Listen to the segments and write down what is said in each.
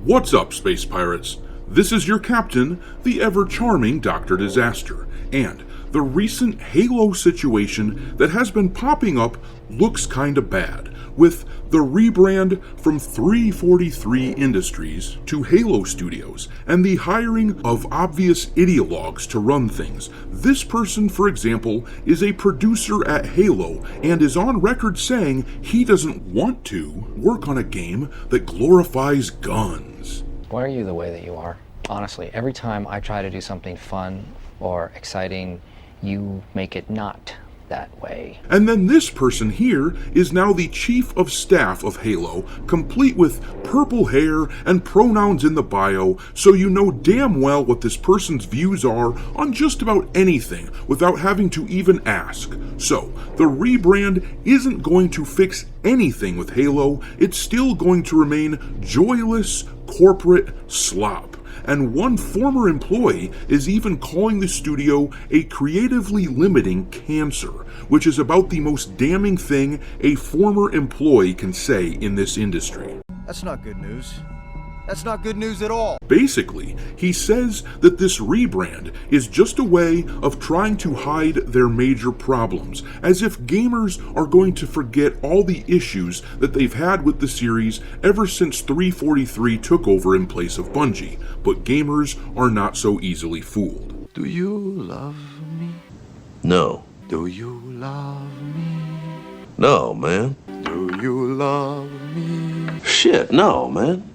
What's up, Space Pirates? This is your captain, the ever-charming Dr. Disaster, and the recent Halo situation that has been popping up looks kinda bad, with the rebrand from 343 Industries to Halo Studios and the hiring of obvious ideologues to run things. This person, for example, is a producer at Halo and is on record saying he doesn't want to work on a game that glorifies guns. Why are you the way that you are? Honestly, every time I try to do something fun or exciting, you make it not that way. And then this person here is now the chief of staff of Halo, complete with purple hair and pronouns in the bio, so you know damn well what this person's views are on just about anything without having to even ask. So, the rebrand isn't going to fix anything with Halo, it's still going to remain joyless corporate slop. And one former employee is even calling the studio a creatively limiting cancer, which is about the most damning thing a former employee can say in this industry. That's not good news. That's not good news at all. Basically, he says that this rebrand is just a way of trying to hide their major problems, as if gamers are going to forget all the issues that they've had with the series ever since 343 took over in place of Bungie. But gamers are not so easily fooled. Do you love me? No. Do you love me? No, man. Do you love me? Shit, no, man.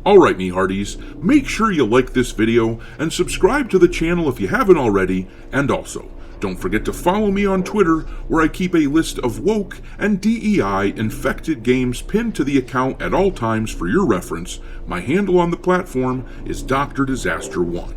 Alright, me hearties, make sure you like this video and subscribe to the channel if you haven't already, and also, don't forget to follow me on Twitter, where I keep a list of woke and DEI infected games pinned to the account at all times for your reference. My handle on the platform is Dr. Disaster 1.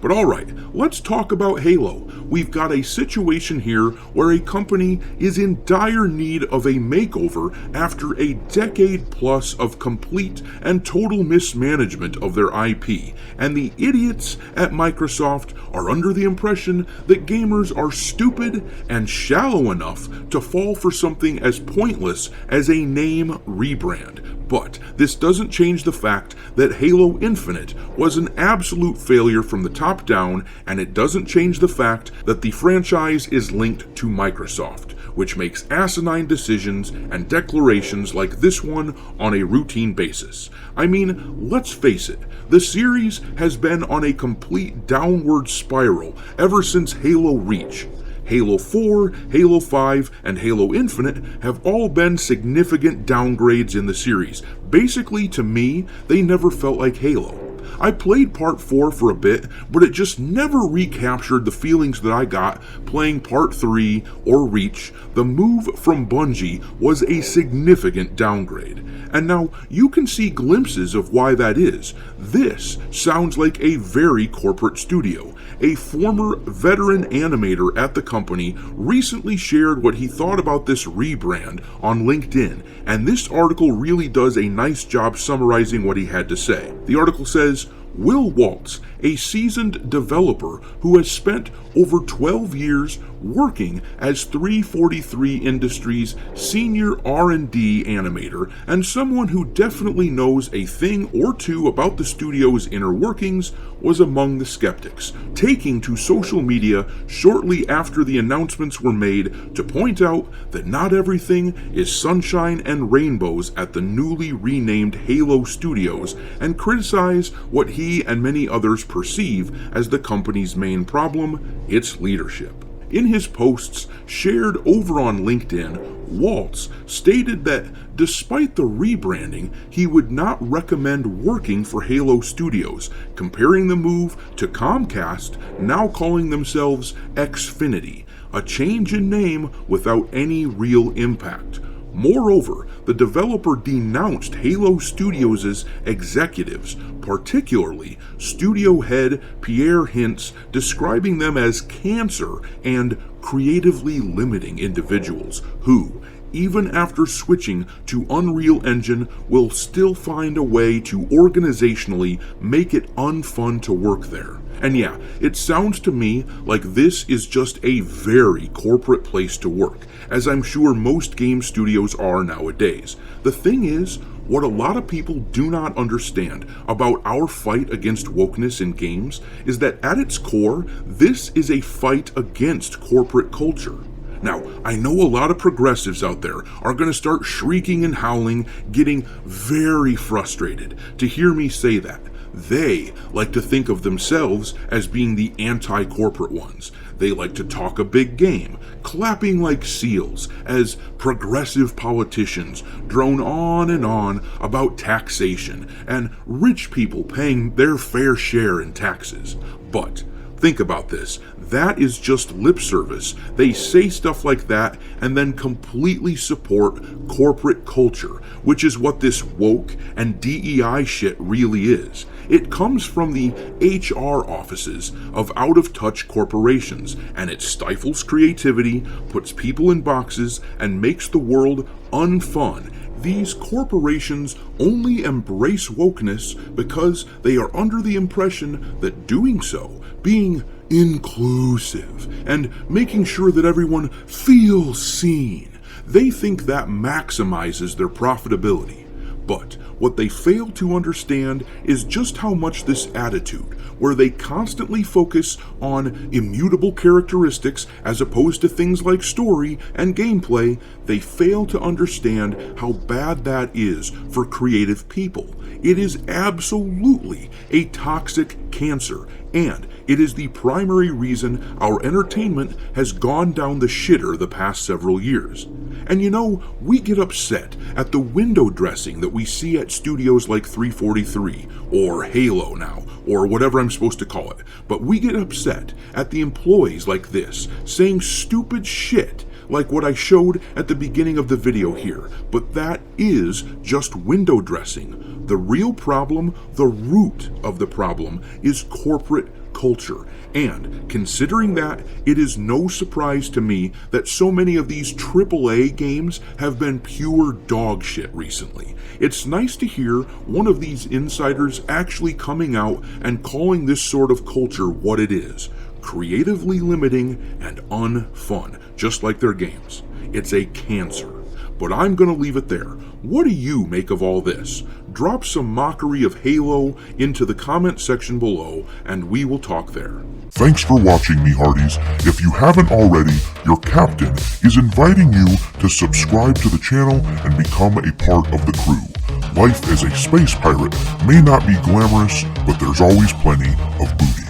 But alright, let's talk about Halo. We've got a situation here where a company is in dire need of a makeover after a decade plus of complete and total mismanagement of their IP, and the idiots at Microsoft are under the impression that gamers are stupid and shallow enough to fall for something as pointless as a name rebrand. But this doesn't change the fact that Halo Infinite was an absolute failure from the top down, and it doesn't change the fact that the franchise is linked to Microsoft, which makes asinine decisions and declarations like this one on a routine basis. I mean, let's face it, the series has been on a complete downward spiral ever since Halo Reach. Halo 4, Halo 5, and Halo Infinite have all been significant downgrades in the series. Basically, to me, they never felt like Halo. I played Part 4 for a bit, but it just never recaptured the feelings that I got playing Part 3 or Reach. The move from Bungie was a significant downgrade. And now you can see glimpses of why that is. This sounds like a very corporate studio. A former veteran animator at the company recently shared what he thought about this rebrand on LinkedIn, and this article really does a nice job summarizing what he had to say. The article says, Will Waltz, a seasoned developer who has spent over 12 years working as 343 Industries senior R&D animator and someone who definitely knows a thing or two about the studio's inner workings, was among the skeptics, taking to social media shortly after the announcements were made to point out that not everything is sunshine and rainbows at the newly renamed Halo Studios, and criticize what he and many others perceive as the company's main problem, its leadership. In his posts shared over on LinkedIn, Waltz stated that despite the rebranding, he would not recommend working for Halo Studios, comparing the move to Comcast, now calling themselves Xfinity, a change in name without any real impact. Moreover, the developer denounced Halo Studios' executives, particularly studio head Pierre Hintz, describing them as cancer and creatively limiting individuals who, even after switching to Unreal Engine, will still find a way to organizationally make it unfun to work there. And yeah, it sounds to me like this is just a very corporate place to work, as I'm sure most game studios are nowadays. The thing is, what a lot of people do not understand about our fight against wokeness in games is that at its core, this is a fight against corporate culture. Now, I know a lot of progressives out there are going to start shrieking and howling, getting very frustrated to hear me say that. They like to think of themselves as being the anti-corporate ones. They like to talk a big game, clapping like seals as progressive politicians drone on and on about taxation and rich people paying their fair share in taxes. But think about this. That is just lip service. They say stuff like that and then completely support corporate culture, which is what this woke and DEI shit really is. It comes from the HR offices of out-of-touch corporations, and it stifles creativity, puts people in boxes, and makes the world unfun. These corporations only embrace wokeness because they are under the impression that doing so, being inclusive, and making sure that everyone feels seen, they think that maximizes their profitability. But what they fail to understand is just how much this attitude, where they constantly focus on immutable characteristics as opposed to things like story and gameplay, they fail to understand how bad that is for creative people. It is absolutely a toxic cancer, and it is the primary reason our entertainment has gone down the shitter the past several years. And you know, we get upset at the window dressing that we see at studios like 343, or Halo now, or whatever I'm supposed to call it. But we get upset at the employees like this, saying stupid shit like what I showed at the beginning of the video here. But that is just window dressing. The real problem, the root of the problem, is corporate culture. And considering that, it is no surprise to me that so many of these AAA games have been pure dog shit recently. It's nice to hear one of these insiders actually coming out and calling this sort of culture what it is: creatively limiting and unfun, just like their games. It's a cancer. But I'm gonna leave it there. What do you make of all this? Drop some mockery of Halo into the comment section below, and we will talk there. Thanks for watching, me hearties. If you haven't already, your captain is inviting you to subscribe to the channel and become a part of the crew. Life as a space pirate may not be glamorous, but there's always plenty of booty.